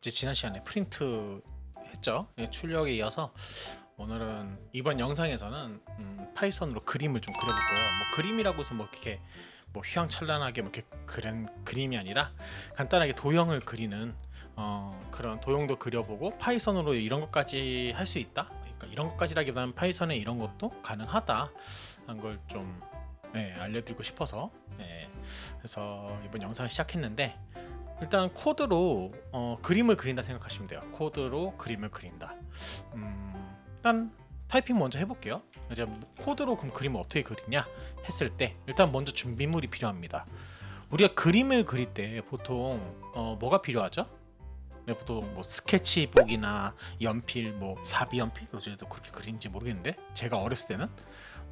이제 지난 시간에 프린트 했죠. 출력에 이어서 오늘은 이번 영상에서는 파이썬으로 그림을 좀 그려볼거예요. 뭐 그림이라고 해서 뭐 이렇게 뭐 휘황찬란하게 뭐 이렇게 그린 그림이 아니라 간단하게 도형을 그리는 그런 도형도 그려보고 파이썬으로 이런 것까지 할 수 있다. 그러니까 이런 것까지라기보다는 파이썬에 이런 것도 가능하다 한 걸 좀 알려드리고 싶어서 그래서 이번 영상을 시작했는데, 일단 코드로 그림을 그린다 생각하시면 돼요. 코드로 그림을 그린다. 일단 타이핑 먼저 해볼게요. 이제 코드로 그럼 그림을 어떻게 그리냐 했을 때 일단 먼저 준비물이 필요합니다. 우리가 그림을 그릴 때 보통 뭐가 필요하죠? 네, 보통 뭐 스케치북이나 연필, 뭐 사비 연필, 요즘에도 그렇게 그리는지 모르겠는데 제가 어렸을 때는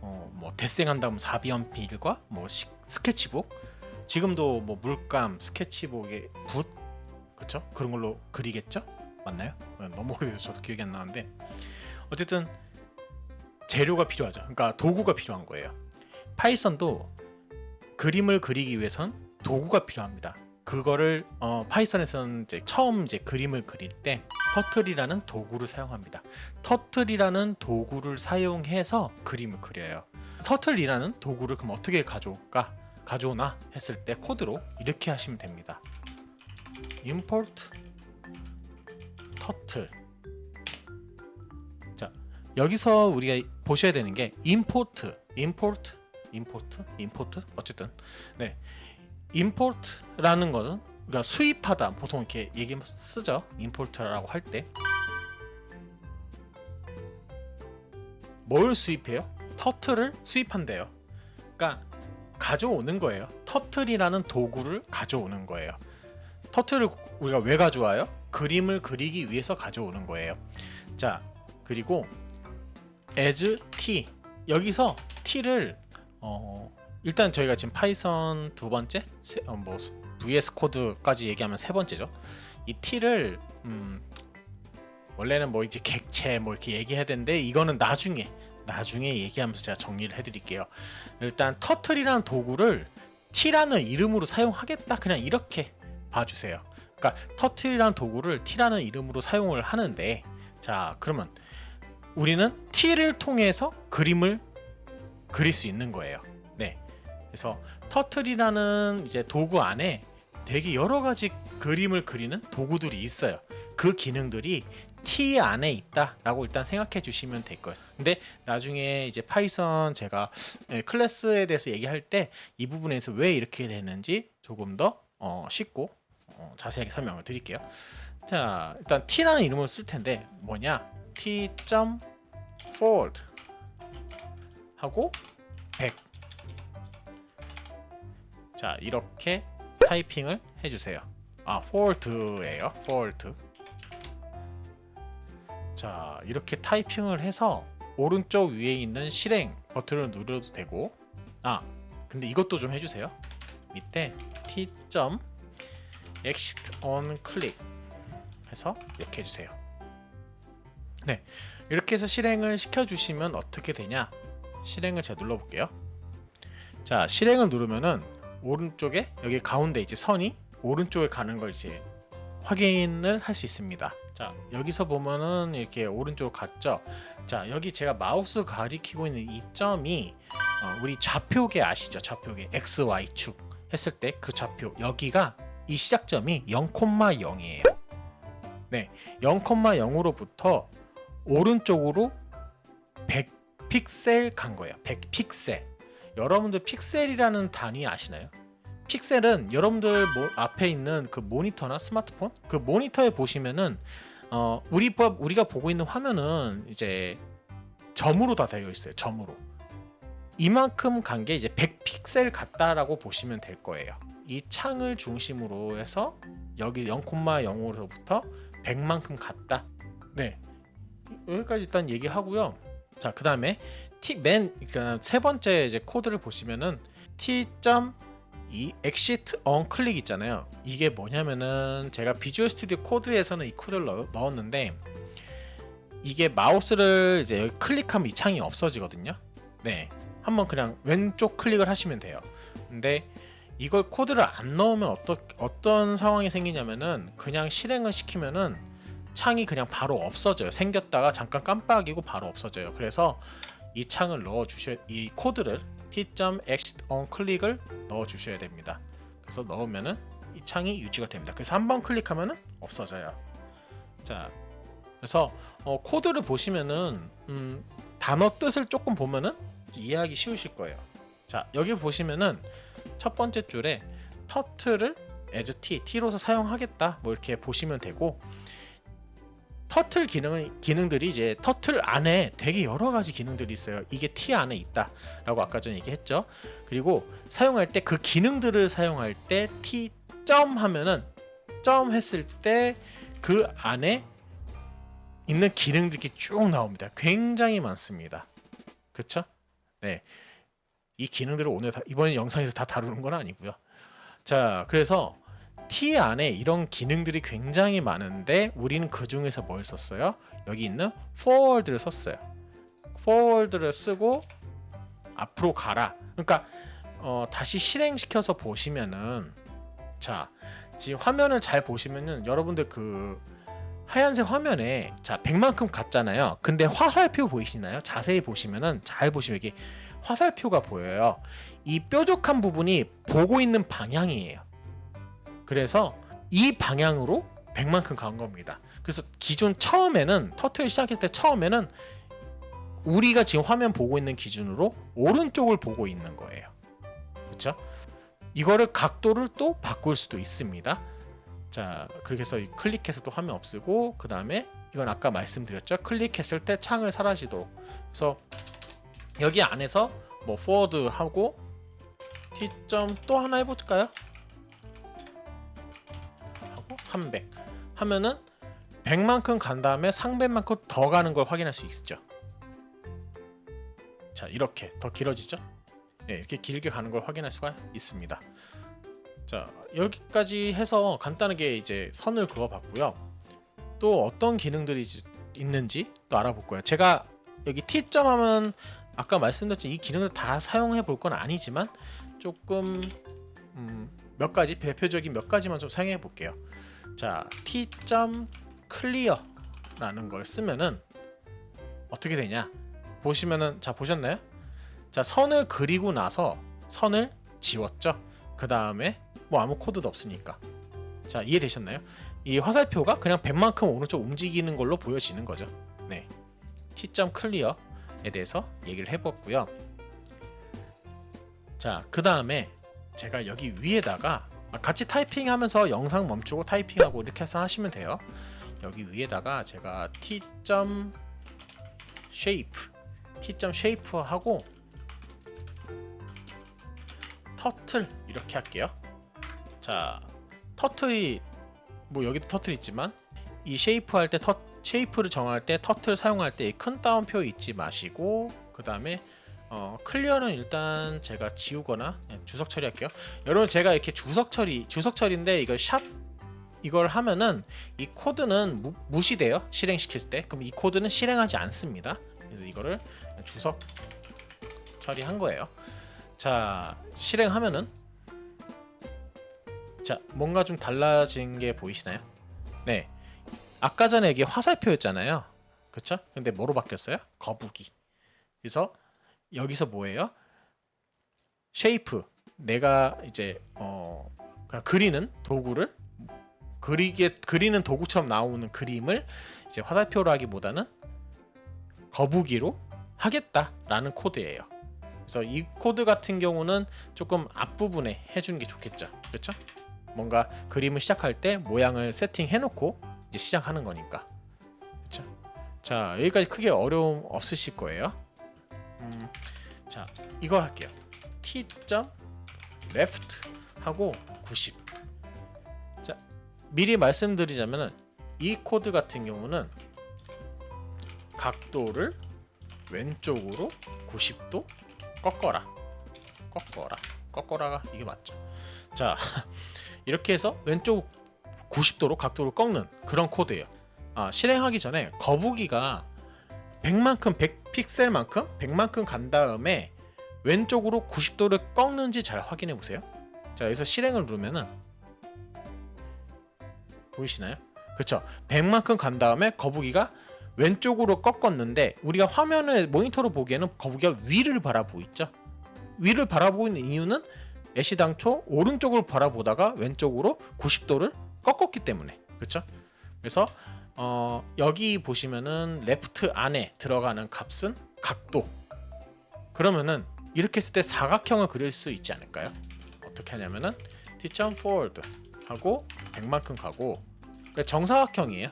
뭐 데생한다면 사비 연필과 뭐 스케치북, 지금도 뭐 물감, 스케치북에 붓, 그쵸? 그런 걸로 그리겠죠? 맞나요? 너무 오래돼서 저도 기억이 안 나는데 어쨌든 재료가 필요하죠. 그러니까 도구가 필요한 거예요. 파이썬도 그림을 그리기 위해선 도구가 필요합니다. 그거를 파이썬에서는 이제 처음 그림을 그릴 때 터틀이라는 도구를 사용합니다. 터틀이라는 도구를 사용해서 그림을 그려요. 터틀이라는 도구를 그럼 어떻게 가져오나 했을 때 코드로 이렇게 하시면 됩니다. import turtle. 자, 여기서 우리가 보셔야 되는 게 import 어쨌든 네, import라는 것은 우리가 수입하다, 보통 이렇게 얘기 쓰죠. import라고 할 때 뭘 수입해요? 터틀을 수입한대요. 그러니까 가져오는 거예요. 터틀이라는 도구를 가져오는 거예요. 터틀을 우리가 왜 가져와요? 그림을 그리기 위해서 가져오는 거예요. 자, 그리고 as t, 여기서 t를 일단 저희가 지금 파이썬 두 번째, 뭐 VS 코드까지 얘기하면 세 번째죠. 이 t를 원래는 뭐 이제 객체 뭐 이렇게 얘기해야 되는데 이거는 나중에 얘기하면서 제가 정리를 해드릴게요. 일단 터틀이라는 도구를 t라는 이름으로 사용하겠다, 그냥 이렇게 봐주세요. 그러니까 터틀이라는 도구를 t라는 이름으로 사용을 하는데, 자 그러면 우리는 t를 통해서 그림을 그릴 수 있는 거예요. 네, 그래서 터틀이라는 이제 도구 안에 되게 여러 가지 그림을 그리는 도구들이 있어요. 그 기능들이 T 안에 있다라고 일단 생각해 주시면 될 거예요. 근데 나중에 이제 파이썬 제가 클래스에 대해서 얘기할 때 이 부분에서 왜 이렇게 되는지 조금 더 쉽고 자세하게 설명을 드릴게요. 자, 일단 T라는 이름을 쓸 텐데 뭐냐? T.forward 하고 100. 자, 이렇게 타이핑을 해주세요. forward예요. forward. 자, 이렇게 타이핑을 해서 오른쪽 위에 있는 실행 버튼을 누르도 되고, 근데 이것도 좀 해주세요. 밑에 t.exit on click 해서 이렇게 해주세요. 네, 이렇게 해서 실행을 시켜주시면 어떻게 되냐? 실행을 제가 눌러볼게요. 자, 실행을 누르면은 오른쪽에 여기 가운데 이제 선이 오른쪽에 가는 걸 이제 확인을 할 수 있습니다. 자, 여기서 보면은 이렇게 오른쪽으로 갔죠. 자, 여기 제가 마우스 가리키고 있는 이 점이 우리 좌표계 아시죠? 좌표계 XY축 했을 때 그 좌표, 여기가 이 시작점이 0,0이에요. 네, 0,0으로부터 오른쪽으로 100픽셀 간 거예요. 100픽셀. 여러분들 픽셀이라는 단위 아시나요? 픽셀은 여러분들 앞에 있는 그 모니터나 스마트폰, 그 모니터에 보시면은 우리가 보고 있는 화면은 이제 점으로 다 되어 있어요. 점으로. 이만큼 간 게 이제 100픽셀 같다라고 보시면 될 거예요. 이 창을 중심으로 해서 여기 0,0으로부터 100만큼 갔다. 네, 여기까지 일단 얘기하고요. 자, 그 다음에 그러니까 세 번째 이제 코드를 보시면은 exit on click 있잖아요. 이게 뭐냐면은 제가 비주얼 스튜디오 코드에서는 이 코드를 넣었는데, 이게 마우스를 이제 여기 클릭하면 이 창이 없어지거든요. 네, 한번 그냥 왼쪽 클릭을 하시면 돼요. 근데 이걸 코드를 안 넣으면 어떤 상황이 생기냐면은 그냥 실행을 시키면은 창이 그냥 바로 없어져요. 생겼다가 잠깐 깜빡이고 바로 없어져요. 그래서 이 창을 이 코드를 t.exit on 클릭을 넣어 주셔야 됩니다. 그래서 넣으면은 이 창이 유지가 됩니다. 그래서 한번 클릭하면은 없어져요. 자, 그래서 코드를 보시면은 단어 뜻을 조금 보면은 이해하기 쉬우실 거예요. 자, 여기 보시면은 첫 번째 줄에 터틀을 as t로서 사용하겠다 뭐 이렇게 보시면 되고, 터틀 기능들이 이제 터틀 안에 되게 여러 가지 기능들이 있어요. 이게 t 안에 있다라고 아까 전에 얘기했죠. 그리고 사용할 때 그 기능들을 사용할 때 t 점 하면은 점 했을 때 그 안에 있는 기능들이 쭉 나옵니다. 굉장히 많습니다. 그렇죠? 네, 이 기능들을 오늘 이번 영상에서 다 다루는 건 아니고요. 자, 그래서 T 안에 이런 기능들이 굉장히 많은데 우리는 그 중에서 뭘 썼어요? 여기 있는 forward를 썼어요. forward를 쓰고 앞으로 가라. 그러니까 다시 실행시켜서 보시면은, 자, 지금 화면을 잘 보시면은 여러분들 그 하얀색 화면에 자 100만큼 갔잖아요. 근데 화살표 보이시나요? 자세히 보시면은, 잘 보시면 이게 화살표가 보여요. 이 뾰족한 부분이 보고 있는 방향이에요. 그래서 이 방향으로 100만큼 간 겁니다. 그래서 기존 처음에는 터틀 시작할 때 처음에는 우리가 지금 화면 보고 있는 기준으로 오른쪽을 보고 있는 거예요. 그렇죠? 이거를 각도를 또 바꿀 수도 있습니다. 자, 그렇게 해서 클릭해서 또 화면 없애고, 그 다음에 이건 아까 말씀드렸죠. 클릭했을 때 창을 사라지도록. 그래서 여기 안에서 뭐 forward 하고 t.점 또 하나 해볼까요? 하고 300 하면은 100만큼 간 다음에 상배만큼 더 가는 걸 확인할 수 있죠. 자, 이렇게 더 길어지죠? 네, 이렇게 길게 가는 걸 확인할 수가 있습니다. 자, 여기까지 해서 간단하게 이제 선을 그어봤고요. 또 어떤 기능들이 있는지 또 알아볼 거예요. 제가 여기 t.점 하면 아까 말씀드렸죠. 이 기능을 다 사용해 볼 건 아니지만 조금 몇 가지, 대표적인 몇 가지만 좀 사용해 볼게요. 자, t.clear라는 걸 쓰면은 어떻게 되냐? 보시면은, 자, 보셨나요? 자, 선을 그리고 나서 선을 지웠죠. 그 다음에 뭐 아무 코드도 없으니까. 자, 이해되셨나요? 이 화살표가 그냥 100만큼 오른쪽 움직이는 걸로 보여지는 거죠. 네, t.clear에 대해서 얘기를 해봤고요. 자, 그 다음에 제가 여기 위에다가 같이 타이핑하면서 영상 멈추고 타이핑하고 이렇게 해서 하시면 돼요. 여기 위에다가 제가 t.shape 하고 터틀 이렇게 할게요. 자, 터틀이 뭐 여기도 터틀 있지만 이 쉐이프 할 때 쉐이프를 정할 때 터틀 사용할 때 큰 따옴표 잊지 마시고, 그 다음에 클리어는 일단 제가 지우거나 주석 처리할게요. 여러분, 제가 이렇게 주석 처리인데 이걸 하면은 이 코드는 무시돼요. 실행시킬 때. 그럼 이 코드는 실행하지 않습니다. 그래서 이거를 주석 처리한 거예요. 자, 실행하면은, 자, 뭔가 좀 달라진 게 보이시나요? 네, 아까 전에 이게 화살표였잖아요. 그쵸? 근데 뭐로 바뀌었어요? 거북이. 그래서 여기서 뭐예요? 쉐이프, 내가 이제 그냥 그리는 도구를 그리는 도구처럼 나오는 그림을 이제 화살표로 하기보다는 거북이로 하겠다라는 코드예요. 그래서 이 코드 같은 경우는 조금 앞부분에 해주는 게 좋겠죠. 그렇죠? 뭔가 그림을 시작할 때 모양을 세팅해놓고 이제 시작하는 거니까. 그렇죠? 자, 여기까지 크게 어려움 없으실 거예요. 자, 이걸 할게요. t.left 하고 90. 자, 미리 말씀드리자면은 이 코드 같은 경우는 각도를 왼쪽으로 90도 꺾어라가 이게 맞죠? 자, 이렇게 해서 왼쪽 90도로 각도를 꺾는 그런 코드예요. 실행하기 전에 거북이가 100만큼 100픽셀만큼 100만큼 간 다음에 왼쪽으로 90도를 꺾는지 잘 확인해 보세요. 자, 여기서 실행을 누르면은 보이시나요? 그쵸? 100만큼 간 다음에 거북이가 왼쪽으로 꺾었는데 우리가 화면을 모니터로 보기에는 거북이가 위를 바라보고 있죠. 위를 바라보고 있는 이유는 애시당초 오른쪽을 바라보다가 왼쪽으로 90도를 꺾었기 때문에. 그렇죠? 그래서 여기 보시면은 레프트 안에 들어가는 값은 각도. 그러면은 이렇게 했을 때 사각형을 그릴 수 있지 않을까요? 어떻게 하냐면은 t.forward 하고 100만큼 가고 정사각형이에요.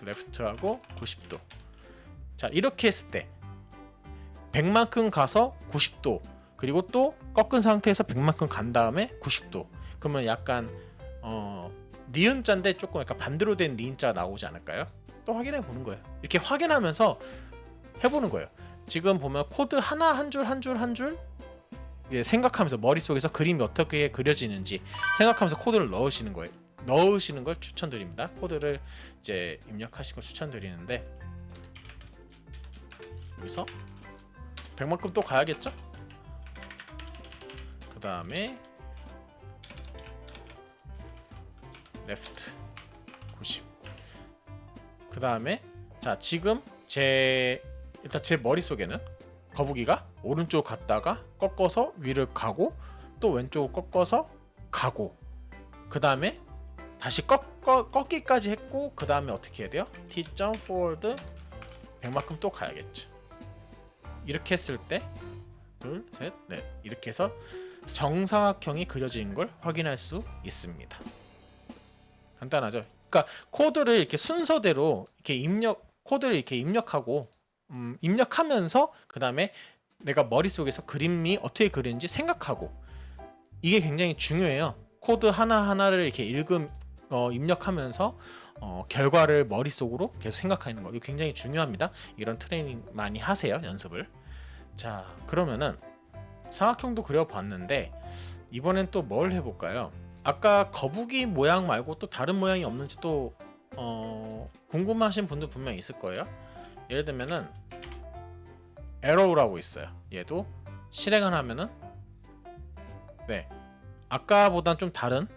레프트하고 90도. 자, 이렇게 했을 때 100만큼 가서 90도, 그리고 또 꺾은 상태에서 100만큼 간 다음에 90도. 그러면 약간 니은자인데 조금 약간 반대로 된 니은자가 나오지 않을까요? 또 확인해 보는 거예요. 이렇게 확인하면서 해보는 거예요. 지금 보면 코드 하나 한 줄 한 줄 한 줄 생각하면서 머릿속에서 그림이 어떻게 그려지는지 생각하면서 코드를 넣으시는 거예요. 넣으시는 걸 추천드립니다. 코드를 이제 입력하시는 걸 추천드리는데 여기서 100만큼 또 가야겠죠? 그 다음에 레프트 90. 그 다음에 자, 지금 일단 제 머릿속에는 거북이가 오른쪽 갔다가 꺾어서 위를 가고 또 왼쪽 꺾어서 가고 그 다음에 다시 꺾기까지 했고 그 다음에 어떻게 해야 돼요? t.forward 100만큼 또 가야겠죠. 이렇게 했을 때 둘, 셋, 넷 이렇게 해서 정사각형이 그려진 걸 확인할 수 있습니다. 간단하죠? 그러니까 코드를 이렇게 순서대로 이렇게 코드를 이렇게 입력하고 입력하면서 그 다음에 내가 머릿속에서 그림이 어떻게 그리는지 생각하고 이게 굉장히 중요해요. 코드 하나하나를 이렇게 입력하면서 결과를 머릿속으로 계속 생각하는 거 이거 굉장히 중요합니다. 이런 트레이닝 많이 하세요. 연습을. 자, 그러면은 사각형도 그려봤는데 이번엔 또 뭘 해볼까요? 아까 거북이 모양 말고 또 다른 모양이 없는지 또 궁금하신 분들 분명히 있을 거예요. 예를 들면은 에로우라고 있어요. 얘도 실행을 하면은 네, 아까보단 좀 다른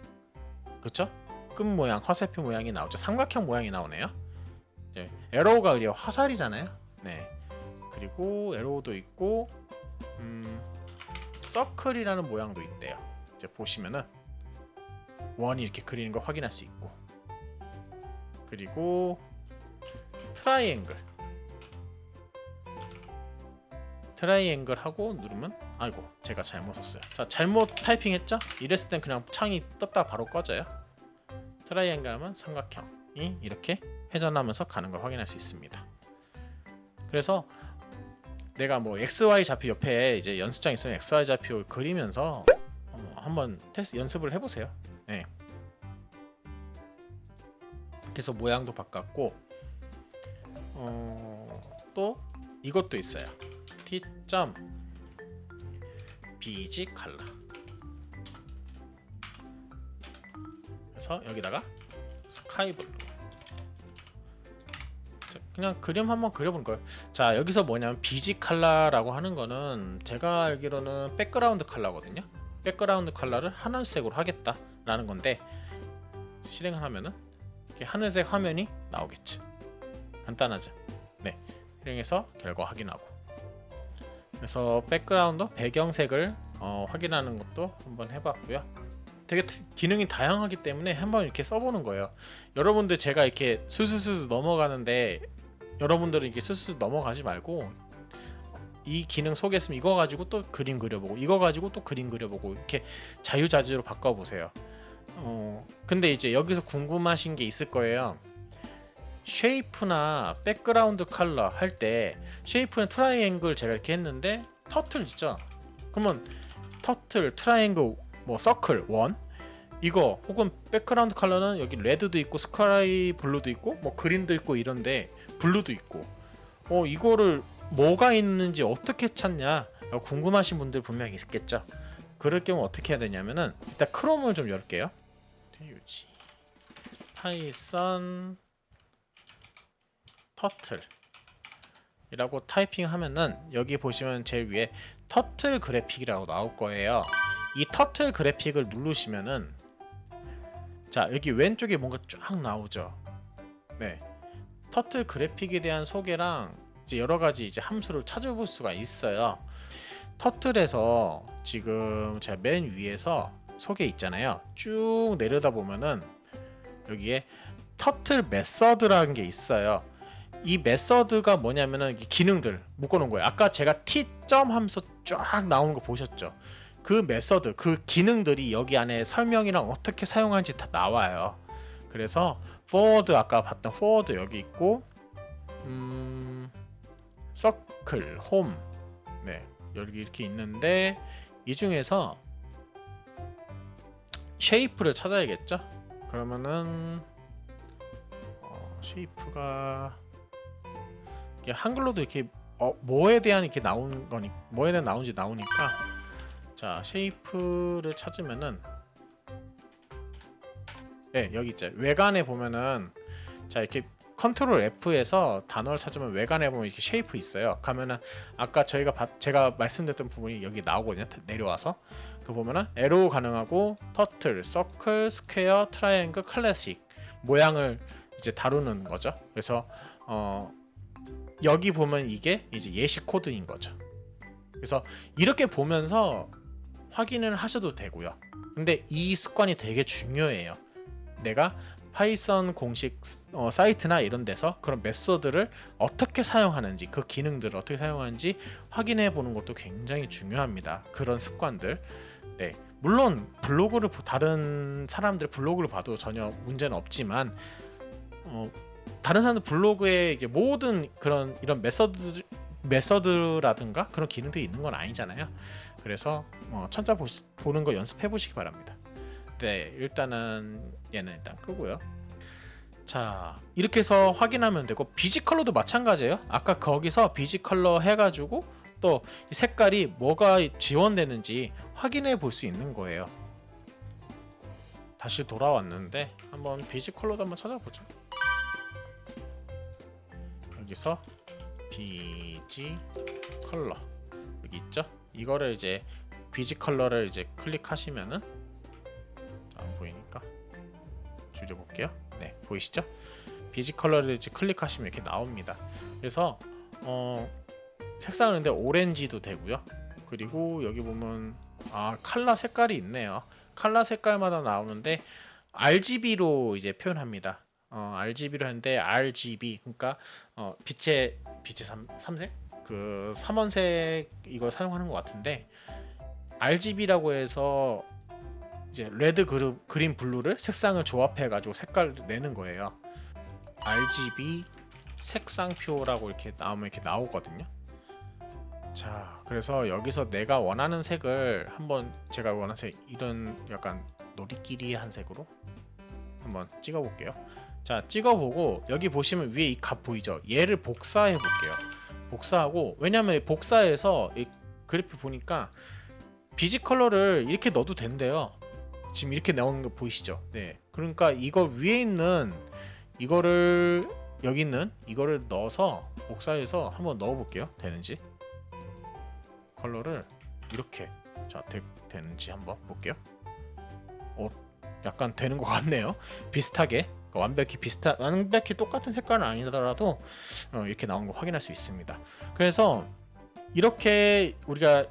그쵸? 끝 모양, 화살표 모양이 나오죠. 삼각형 모양이 나오네요. 에로우가 그려 화살이잖아요. 네. 그리고 에로우도 있고 서클이라는 모양도 있대요. 이제 보시면은 원이 이렇게 그리는 걸 확인할 수 있고 그리고 트라이앵글 하고 누르면 아이고 제가 잘못 썼어요. 자, 잘못 타이핑했죠? 이랬을 땐 그냥 창이 떴다 바로 꺼져요. 트라이앵글 하면 삼각형이 이렇게 회전하면서 가는 걸 확인할 수 있습니다. 그래서 내가 뭐 XY 좌표 옆에 이제 연습장 있으면 XY 좌표 그리면서 한번 연습을 해보세요. 네. 그래서 모양도 바꿨고 또 이것도 있어요. t.bg 컬러. 그래서 여기다가 스카이 블루. 그냥 그림 한번 그려본 거예요. 자, 여기서 뭐냐면 BG 컬러라고 하는 거는 제가 알기로는 백그라운드 컬러거든요. 백그라운드 컬러를 하늘색으로 하겠다라는 건데 실행을 하면은 이렇게 하늘색 화면이 나오겠죠. 간단하죠. 네, 실행해서 결과 확인하고. 그래서 백그라운드 배경색을 확인하는 것도 한번 해봤고요. 되게 기능이 다양하기 때문에 한번 이렇게 써보는 거예요. 여러분들 제가 이렇게 스스스 넘어가는데 여러분들은 이렇게 스스스 넘어가지 말고 이 기능 소개했으면 이거 가지고 또 그림 그려보고 이거 가지고 또 그림 그려보고 이렇게 자유자재로 바꿔보세요. 근데 이제 여기서 궁금하신 게 있을 거예요. 쉐이프나 백그라운드 컬러 할 때 쉐이프는 트라이앵글 제가 이렇게 했는데 터틀 있죠? 그러면 터틀, 트라이앵글, 뭐 서클, 원 이거 혹은 백그라운드 컬러는 여기 레드도 있고 스카이 블루도 있고 뭐 그린도 있고 이런데 블루도 있고 이거를 뭐가 있는지 어떻게 찾냐 궁금하신 분들 분명히 있겠죠. 그럴 경우 어떻게 해야 되냐면은 일단 크롬을 좀 열게요. 유지 파이썬 터틀 이라고 타이핑하면은 여기 보시면 제일 위에 터틀 그래픽이라고 나올 거예요. 이 터틀 그래픽을 누르시면은 자 여기 왼쪽에 뭔가 쫙 나오죠. 네, 터틀 그래픽에 대한 소개랑 이제 여러 가지 이제 함수를 찾아볼 수가 있어요. 터틀에서 지금 제가 맨 위에서 소개 있잖아요. 쭉 내려다 보면은 여기에 터틀 메서드라는 게 있어요. 이 메서드가 뭐냐면은 기능들 묶어놓은 거예요. 아까 제가 t.점 하면서 쫙 나오는 거 보셨죠? 그 메서드, 그 기능들이 여기 안에 설명이랑 어떻게 사용하는지 다 나와요. 그래서 forward 아까 봤던 forward 여기 있고, circle, home, 네 여기 이렇게 있는데 이 중에서 쉐이프를 찾아야겠죠? 그러면은 쉐이프가 한글로도 이렇게 뭐에 대한 이렇게 나온 거니 뭐에 대한 나온지 나오니까 자 쉐이프를 찾으면은 네 여기 있죠. 외관에 보면은 자 이렇게 컨트롤 F에서 단어를 찾으면 외관에 보면 이렇게 쉐이프 있어요. 가면은 아까 제가 말씀드렸던 부분이 여기 나오거든요. 내려와서 그 보면은 에로 가능하고 터틀, 서클, 스퀘어, 트라이앵글, 클래식 모양을 이제 다루는 거죠. 그래서 여기 보면 이게 이제 예시 코드인 거죠. 그래서 이렇게 보면서 확인을 하셔도 되고요. 근데 이 습관이 되게 중요해요. 내가 파이썬 공식 사이트나 이런 데서 그런 메소드를 어떻게 사용하는지 그 기능들을 어떻게 사용하는지 확인해 보는 것도 굉장히 중요합니다. 그런 습관들. 네, 물론 블로그를 다른 사람들의 블로그를 봐도 전혀 문제는 없지만 다른 사람들 블로그에 이제 모든 그런 이런 메서드라든가 그런 기능들이 있는 건 아니잖아요. 그래서 천자 보는 거 연습해 보시기 바랍니다. 네, 일단은 얘는 일단 끄고요. 자, 이렇게 해서 확인하면 되고 비지 컬러도 마찬가지예요. 아까 거기서 비지 컬러 해가지고 또 색깔이 뭐가 지원되는지 확인해 볼 수 있는 거예요. 다시 돌아왔는데 한번 비지 컬러도 한번 찾아보죠. 여기서 비지 컬러 여기 있죠? 이거를 이제 비지 컬러를 이제 클릭하시면은 안 보이니까 줄여볼게요. 네, 보이시죠? 비지 컬러를 이제 클릭하시면 이렇게 나옵니다. 그래서 색상은 근데 오렌지도 되고요. 그리고 여기 보면 컬러 색깔이 있네요. 컬러 색깔마다 나오는데 RGB로 이제 표현합니다. RGB로 하는데 RGB 그러니까 빛의 삼색 그 삼원색 이걸 사용하는 것 같은데 RGB라고 해서 이제 레드, 그린, 블루를 색상을 조합해 가지고 색깔을 내는 거예요. RGB 색상표라고 이렇게 나오면 이렇게 나오거든요. 자, 그래서 여기서 내가 원하는 색을 한번 제가 원하는 색 이런 약간 놀이끼리한 색으로 한번 찍어 볼게요. 자, 찍어보고 여기 보시면 위에 이 값 보이죠? 얘를 복사해 볼게요. 복사하고 왜냐면 복사해서 이 그래프 보니까 비지 컬러를 이렇게 넣어도 된대요. 지금 이렇게 나오는 거 보이시죠? 네, 그러니까 이거 위에 있는 이거를 여기 있는 이거를 넣어서 복사해서 한번 넣어 볼게요. 되는지 컬러를 이렇게 자 되는지 한번 볼게요. 약간 되는 것 같네요. 비슷하게 완벽히 똑같은 색깔은 아니더라도 이렇게 나온 거 확인할 수 있습니다. 그래서 이렇게 우리가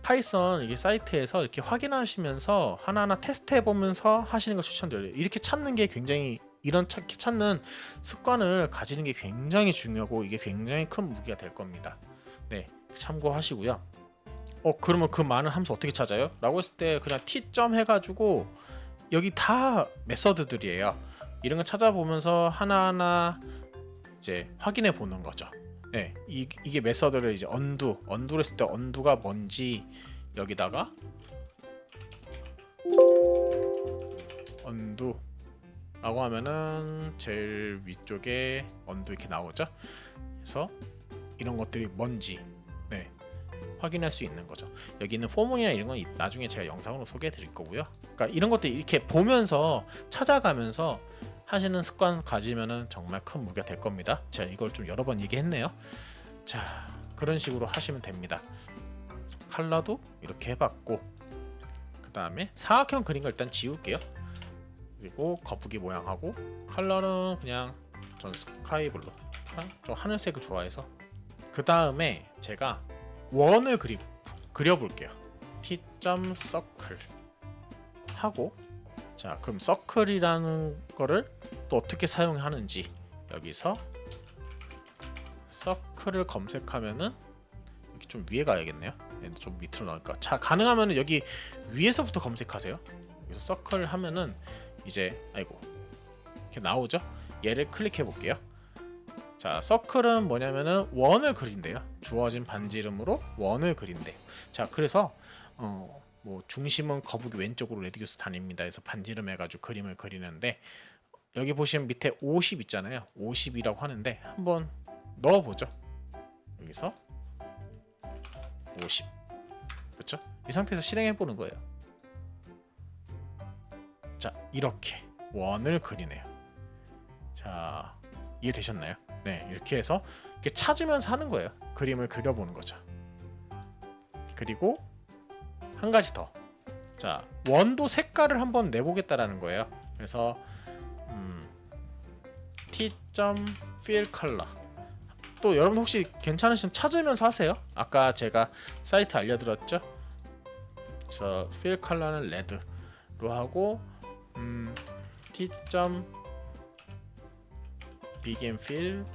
파이썬 이게 사이트에서 이렇게 확인하시면서 하나하나 테스트해 보면서 하시는 걸 추천드려요. 이렇게 찾는 게 굉장히 이런 찾는 습관을 가지는 게 굉장히 중요하고 이게 굉장히 큰 무기가 될 겁니다. 네, 참고하시고요. 그러면 그 많은 함수 어떻게 찾아요? 라고 했을 때 그냥 t.점 해가지고 여기 다 메서드들이에요. 이런 거 찾아보면서 하나하나 이제 확인해 보는 거죠. 네, 이게 메서드를 이제 언두를 했을 때 언두가 뭔지 여기다가 언두라고 하면은 제일 위쪽에 언두 이렇게 나오죠. 그래서 이런 것들이 뭔지 네, 확인할 수 있는 거죠. 여기 있는 포문이나 이런 건 나중에 제가 영상으로 소개해 드릴 거고요. 그러니까 이런 것들 이렇게 보면서 찾아가면서 하시는 습관 가지면은 정말 큰 무기가 될 겁니다. 제가 이걸 좀 여러 번 얘기했네요. 자, 그런 식으로 하시면 됩니다. 컬러도 이렇게 해봤고 다음에 사각형 그린 거 일단 지울게요. 그리고 거북이 모양하고 컬러는 그냥 전 스카이블루, 좀 하늘색을 좋아해서. 그 다음에 제가 원을 그려볼게요. T.Circle 하고, 자 그럼 서클이라는 거를 또 어떻게 사용하는지 여기서 서클을 검색하면은 이렇게 좀 위에 가야겠네요. 좀 밑으로 나올까? 자 가능하면은 여기 위에서부터 검색하세요. 여기서 서클 하면은 이제 아이고 이렇게 나오죠. 얘를 클릭해 볼게요. 자 서클은 뭐냐면은 원을 그린대요. 주어진 반지름으로 원을 그린대요. 자 그래서 뭐 중심은 거북이 왼쪽으로 레디우스 단위입니다. 그래서 반지름 해가지고 그림을 그리는데, 여기 보시면 밑에 50 있잖아요. 50이라고 하는데 한번 넣어보죠. 여기서 50, 그렇죠? 이 상태에서 실행해보는 거예요. 자 이렇게 원을 그리네요. 자 이해되셨나요? 네, 이렇게 해서 이렇게 찾으면서 하는 거예요. 그림을 그려보는 거죠. 그리고 한 가지 더. 자 원도 색깔을 한번 내보겠다라는 거예요. 그래서 T.Fill Color. 또 여러분 혹시 괜찮으시면 찾으면서 하세요. 아까 제가 사이트 알려드렸죠. 그래서 Fill Color는 레드로 하고 T.Begin Fill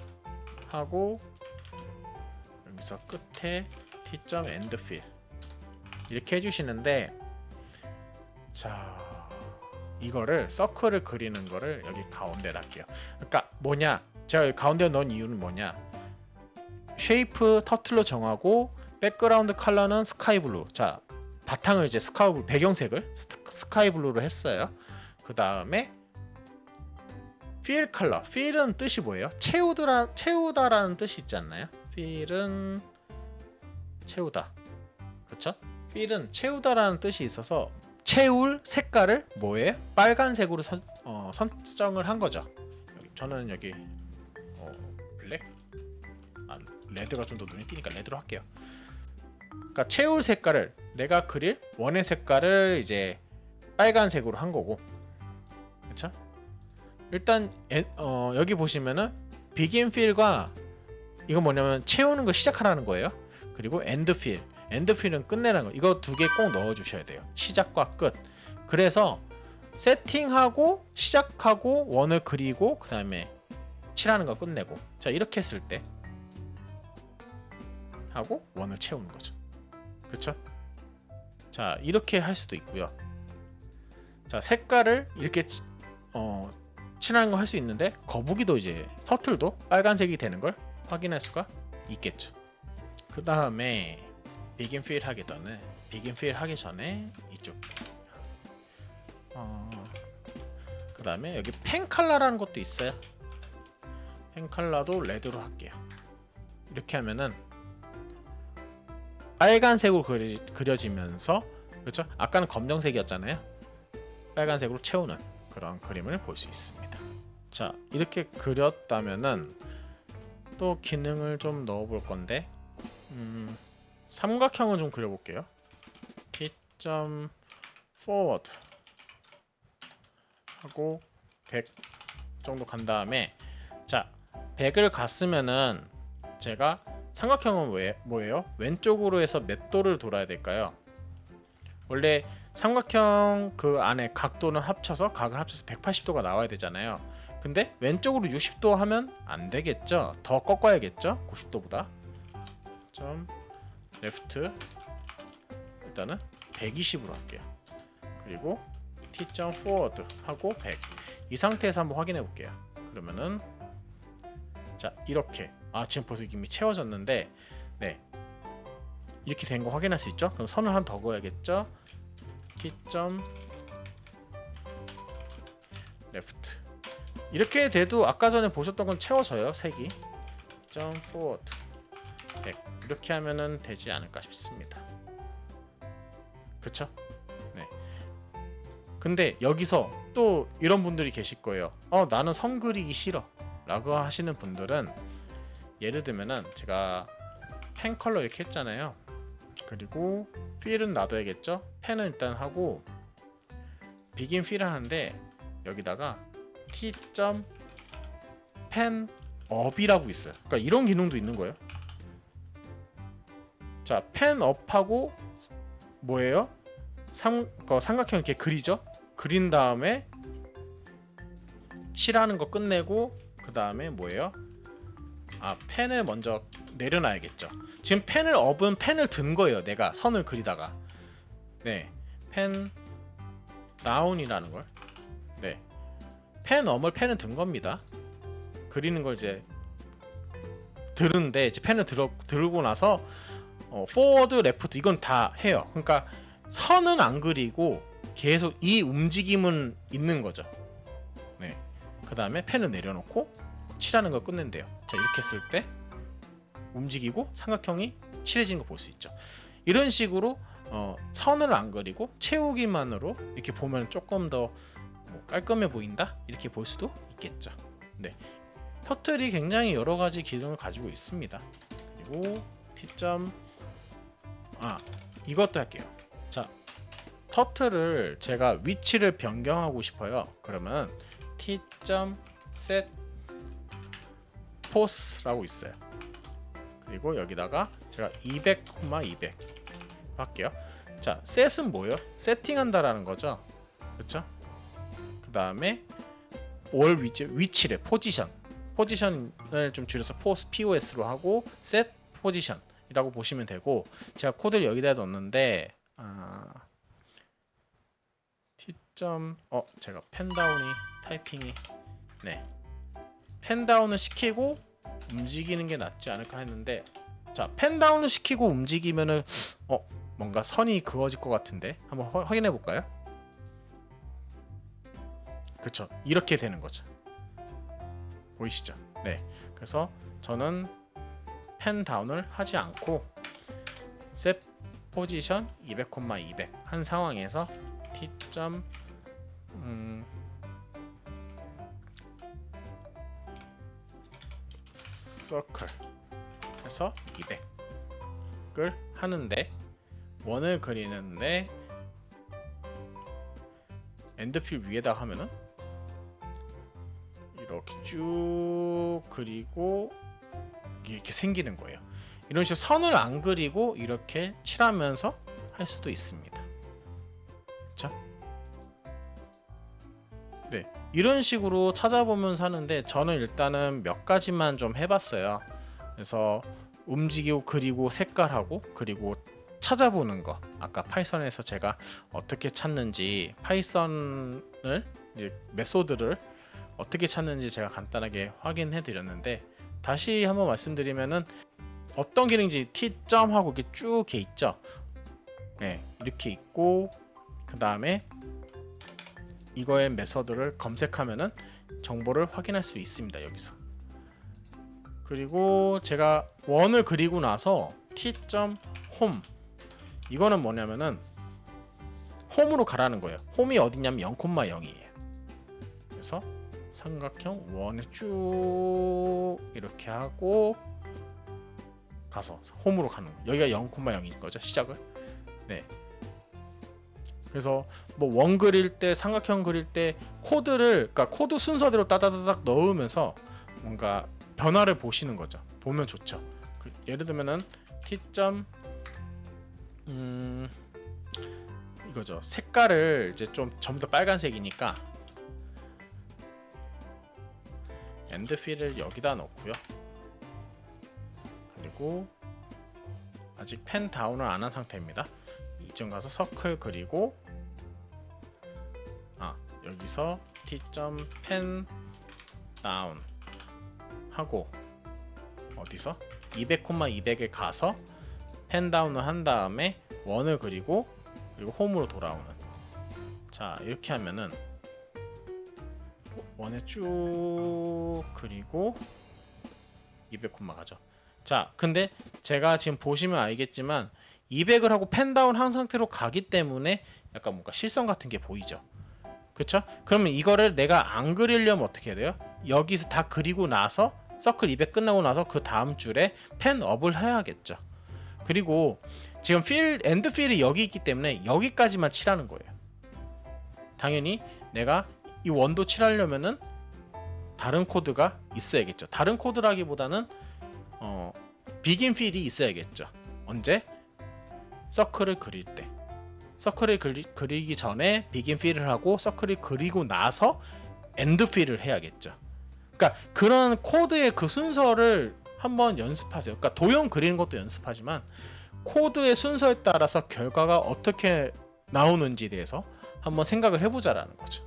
하고 여기서 끝에 T.End Fill 이렇게 해주시는데, 자 이거를 서클을 그리는 거를 여기 가운데 놨게요. 그러니까 뭐냐, 제가 여기 가운데 넣은 이유는 뭐냐, 쉐이프 터틀로 정하고 백그라운드 컬러는 스카이블루. 자 바탕을 이제 스카이블루, 배경색을 스카이블루로 했어요. 그 다음에 필 컬러, 필은 뜻이 뭐예요? 채우다라는 뜻이 있지 않나요? 필은 채우다, 그렇죠? 필은 채우다라는 뜻이 있어서 채울 색깔을 뭐예요? 빨간색으로 선정을 한 거죠. 저는 여기 블랙, 레드가 좀 더 눈에 띄니까 레드로 할게요. 그러니까 채울 색깔을, 내가 그릴 원의 색깔을 이제 빨간색으로 한 거고, 그렇죠? 일단 여기 보시면은 begin fill과 이거 뭐냐면 채우는 거 시작하라는 거예요. 그리고 end fill, 엔드 필은 끝내라는 거. 이거 두 개 꼭 넣어 주셔야 돼요. 시작과 끝. 그래서 세팅하고 시작하고 원을 그리고 그 다음에 칠하는 거 끝내고, 자 이렇게 했을 때 하고 원을 채우는 거죠. 그렇죠? 자 이렇게 할 수도 있고요. 자 색깔을 이렇게 칠하는 거 할 수 있는데, 거북이도 이제 터틀도 빨간색이 되는 걸 확인할 수가 있겠죠. 그 다음에 비긴 필 하기 전에 이쪽 그 다음에 여기 펜 컬러라는 것도 있어요. 펜 컬러도 레드로 할게요. 이렇게 하면은 빨간색으로 그려지면서, 그렇죠? 아까는 검정색이었잖아요. 빨간색으로 채우는 그런 그림을 볼 수 있습니다. 자 이렇게 그렸다면은 또 기능을 좀 넣어 볼 건데, 삼각형을 좀 그려볼게요. T.Forward 하고 100 정도 간 다음에, 자 100을 갔으면은 제가 삼각형은 뭐예요? 왼쪽으로 해서 몇 도를 돌아야 될까요? 원래 삼각형 그 안에 각을 합쳐서 180도가 나와야 되잖아요. 근데 왼쪽으로 60도 하면 안 되겠죠? 더 꺾어야겠죠? 90도보다. 점 레프트 일단은 120으로 할게요. 그리고 T.Forward 하고 100. 이 상태에서 한번 확인해 볼게요. 그러면은 자 이렇게 지금 벌써 이미 채워졌는데, 네 이렇게 된 거 확인할 수 있죠? 그럼 선을 한 더 그어야겠죠? T.Left 이렇게 돼도 아까 전에 보셨던 건 채워져요. 색이 .Forward 100 이렇게 하면은 되지 않을까 싶습니다. 그쵸? 네. 근데 여기서 또 이런 분들이 계실 거예요. 나는 선 그리기 싫어 라고 하시는 분들은, 예를 들면은 제가 펜 컬러 이렇게 했잖아요. 그리고 필은 놔둬야겠죠. 펜은 일단 하고 begin fill 하는데 여기다가 t.pen up이라고 있어요. 그러니까 이런 기능도 있는 거예요. 자, pen up하고 뭐예요? 삼각형 이렇게 그리죠. 그린 다음에 칠하는 거 끝내고 그 다음에 뭐예요? 펜을 먼저 내려놔야겠죠. 지금 펜을 업은 펜을 든 거예요. 내가 선을 그리다가 펜 다운이라는 걸 펜 업을 펜을 든 겁니다. 그리는 걸 이제 들은데 이제 펜을 들고 나서 포워드, 레프트 이건 다 해요. 그러니까 선은 안 그리고 계속 이 움직임은 있는 거죠. 그 다음에 펜을 내려놓고 칠하는 걸 끝낸대요. 자, 이렇게 했을 때 움직이고 삼각형이 칠해지는 거 볼 수 있죠. 이런 식으로 선을 안 그리고 채우기만으로 이렇게 보면 조금 더 깔끔해 보인다 이렇게 볼 수도 있겠죠. 터틀이 굉장히 여러 가지 기능을 가지고 있습니다. 그리고 이것도 할게요. 자, 터틀을 제가 위치를 변경하고 싶어요. 그러면 t.set pose라고 있어요. 그리고 여기다가 제가 200,200 할게요. 자, set은 뭐예요? 세팅한다라는 거죠. 그렇죠? 그 다음에 월 위치래. 포지션을 좀 줄여서 POS로 하고 set position이라고 보시면 되고, 제가 코드를 여기다 넣었는데 제가 펜다운이 타이핑이 펜다운을 시키고 움직이는 게 낫지 않을까 했는데, 자, 펜다운을 시키고 움직이면은 뭔가 선이 그어질 것 같은데 한번 확인해 볼까요? 그쵸, 이렇게 되는 거죠. 보이시죠? 그래서 저는 펜 다운을 하지 않고 set position 200,200 한 상황에서 t. circle 해서 200을 하는데, 원을 그리는데 엔드필 위에다가 하면은 이렇게 쭉 그리고 이렇게 생기는 거예요. 이런 식으로 선을 안 그리고 이렇게 칠하면서 할 수도 있습니다. 그렇죠? 이런 식으로 찾아보면서 하는데, 저는 일단은 몇 가지만 좀 해봤어요. 그래서 움직이고 그리고 색깔하고 그리고 찾아보는 거, 아까 파이썬에서 제가 어떻게 찾는지, 파이썬을 이제 메소드를 어떻게 찾는지 제가 간단하게 확인해 드렸는데, 다시 한번 말씀드리면은 어떤 기능인지 t.하고 이렇게 쭉 이렇게 있죠. 이렇게 있고, 그 다음에 이거의 메서드를 검색하면은 정보를 확인할 수 있습니다. 여기서. 그리고 제가 원을 그리고 나서 t.home, 이거는 뭐냐면은 홈으로 가라는 거예요. 홈이 어디냐면 0,0이에요. 그래서 삼각형 원을 쭉 이렇게 하고 가서 홈으로 가는 거예요. 여기가 0,0인 거죠, 시작을. 그래서 뭐 원 그릴 때, 삼각형 그릴 때 코드를, 그러니까 코드 순서대로 따다다닥 넣으면서 뭔가 변화를 보시는 거죠. 보면 좋죠. 예를 들면은 t. 이거죠. 색깔을 이제 좀 전부 다 빨간색이니까 엔드필을 여기다 넣고요. 그리고 아직 펜 다운을 안 한 상태입니다. 이쯤 가서 서클 그리고 여기서 t.pen down 하고 어디서 200,200에 가서 펜 다운을 한 다음에 원을 그리고 홈으로 돌아오는. 자, 이렇게 하면은 원에 쭉 그리고 200콤마 가죠. 자, 근데 제가 지금 보시면 알겠지만 200을 하고 펜 다운 한 상태로 가기 때문에 약간 뭔가 실선 같은 게 보이죠. 그쵸? 그러면 이거를 내가 안 그리려면 어떻게 해야 돼요? 여기서 다 그리고 나서 서클 200 끝나고 나서 그 다음 줄에 펜 업을 해야겠죠. 그리고 지금 엔드 필이 여기 있기 때문에 여기까지만 칠하는 거예요. 당연히 내가 이 원도 칠하려면은 다른 코드가 있어야겠죠. 다른 코드라기보다는 비긴 필이 있어야겠죠. 언제? 서클을 그릴 때. 서클을 그리기 전에 비긴 필을 하고 서클을 그리고 나서 엔드 필을 해야겠죠. 그러니까 그런 코드의 그 순서를 한번 연습하세요. 그러니까 도형 그리는 것도 연습하지만 코드의 순서에 따라서 결과가 어떻게 나오는지에 대해서 한번 생각을 해보자라는 거죠.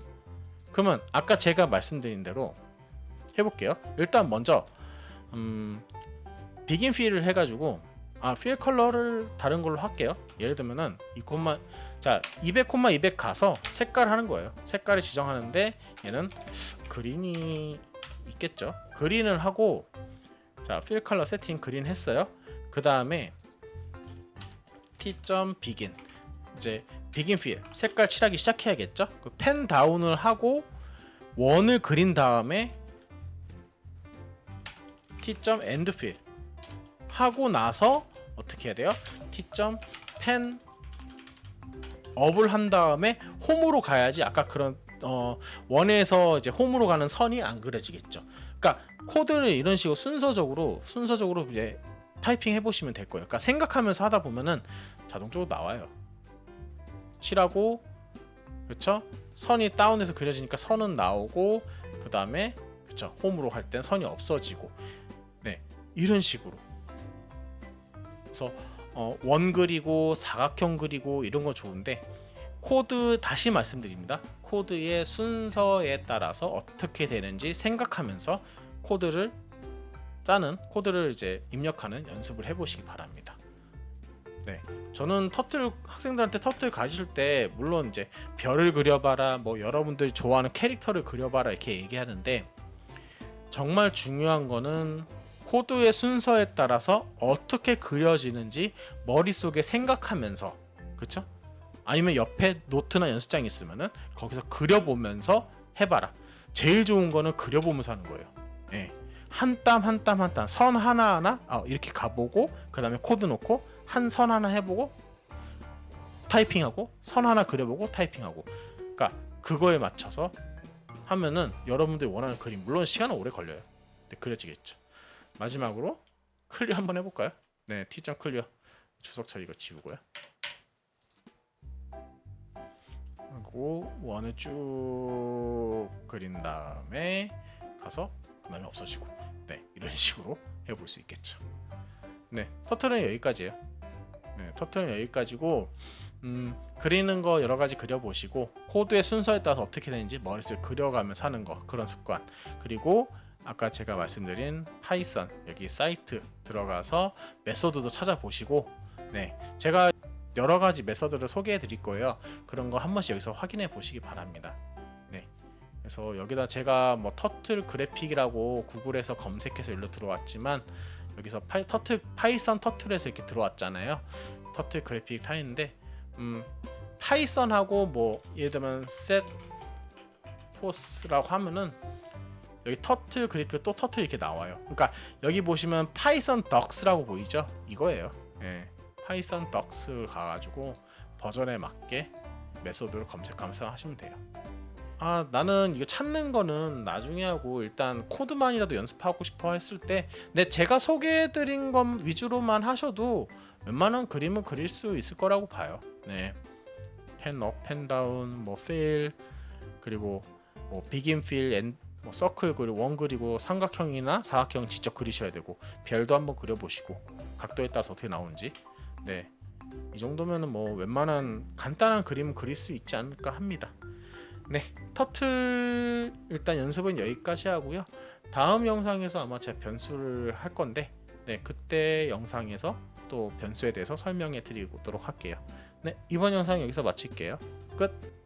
그러면 아까 제가 말씀드린 대로 해볼게요. 일단 먼저 비긴 필을 해가지고 필 컬러를 다른 걸로 할게요. 예를 들면은 이 콤마 200, 가서 색깔 하는 거예요. 색깔을 지정하는데 얘는 그린이 있겠죠. 그린을 하고 필 컬러 세팅 그린 했어요. 그 다음에 t.begin 이제 비긴 필 색깔 칠하기 시작해야겠죠. 그 펜 다운을 하고 원을 그린 다음에 t.end 필 하고 나서 어떻게 해야 돼요? t.pen 업을 한 다음에 홈으로 가야지 아까 그런 원에서 이제 홈으로 가는 선이 안 그려지겠죠. 그러니까 코드를 이런 식으로 순서적으로 이제 타이핑 해보시면 될 거예요. 그러니까 생각하면서 하다 보면은 자동적으로 나와요. 칠하고 그렇죠? 선이 다운해서 그려지니까 선은 나오고 그 다음에 그렇죠? 홈으로 갈 땐 선이 없어지고 네 이런 식으로. 그래서 원 그리고 사각형 그리고 이런 거 좋은데 코드 다시 말씀드립니다. 코드의 순서에 따라서 어떻게 되는지 생각하면서 코드를 이제 입력하는 연습을 해보시기 바랍니다. 네, 저는 학생들한테 터틀 가르칠 때 물론 이제 별을 그려봐라, 뭐 여러분들이 좋아하는 캐릭터를 그려봐라 이렇게 얘기하는데 정말 중요한 거는 코드의 순서에 따라서 어떻게 그려지는지 머릿속에 생각하면서 그쵸? 아니면 옆에 노트나 연습장이 있으면은 거기서 그려보면서 해봐라. 제일 좋은 거는 그려보면서 하는 거예요. 네. 한 땀 한 땀 한 땀 선 하나하나 이렇게 가보고 그 다음에 코드 놓고 한 선 하나 해보고 타이핑하고 선 하나 그려보고 타이핑하고 그러니까 그거에 맞춰서 하면은 여러분들이 원하는 그림 물론 시간은 오래 걸려요. 근데 그려지겠죠. 마지막으로 클리어 한번 해볼까요? 네, T.클리어 주석 처리 이거 지우고요. 그리고 원을 쭉 그린 다음에 가서 그 다음에 없어지고 네 이런 식으로 해볼 수 있겠죠. 네, 터틀은 여기까지예요. 네, 터틀은 여기까지고 그리는 거 여러 가지 그려보시고 코드의 순서에 따라서 어떻게 되는지 머릿속에 그려가면서 하는 거 그런 습관 그리고 아까 제가 말씀드린 파이썬 여기 사이트 들어가서 메소드도 찾아보시고 네 제가 여러 가지 메소드를 소개해 드릴 거예요. 그런 거 한 번씩 여기서 확인해 보시기 바랍니다. 네 그래서 여기다 제가 뭐 터틀 그래픽이라고 구글에서 검색해서 일로 들어왔지만 여기서 파이썬 터틀에서 이렇게 들어왔잖아요. 터틀 그래픽 타있는데 파이썬하고 뭐 예를 들면 셋포스라고 하면은 여기 터틀 그래픽 또 터틀 이렇게 나와요. 그러니까 여기 보시면 파이썬 덕스라고 보이죠? 이거예요. 예, 파이썬 덕스 가가지고 버전에 맞게 메소드를 검색하면서 하시면 돼요. 나는 이거 찾는 거는 나중에 하고 일단 코드만이라도 연습하고 싶어 했을 때 제가 소개해드린 것 위주로만 하셔도 웬만한 그림은 그릴 수 있을 거라고 봐요. 네, 펜업, 펜다운, 뭐 필, 그리고 뭐 비긴 필, 뭐 서클 그리고 원 그리고 삼각형이나 사각형 직접 그리셔야 되고 별도 한번 그려보시고 각도에 따라서 어떻게 나오는지 네, 이 정도면은 뭐 웬만한 간단한 그림은 그릴 수 있지 않을까 합니다. 네, 터틀 일단 연습은 여기까지 하고요. 다음 영상에서 아마 제가 변수를 할 건데 네, 그때 영상에서 또 변수에 대해서 설명해 드리도록 할게요. 네, 이번 영상 여기서 마칠게요. 끝.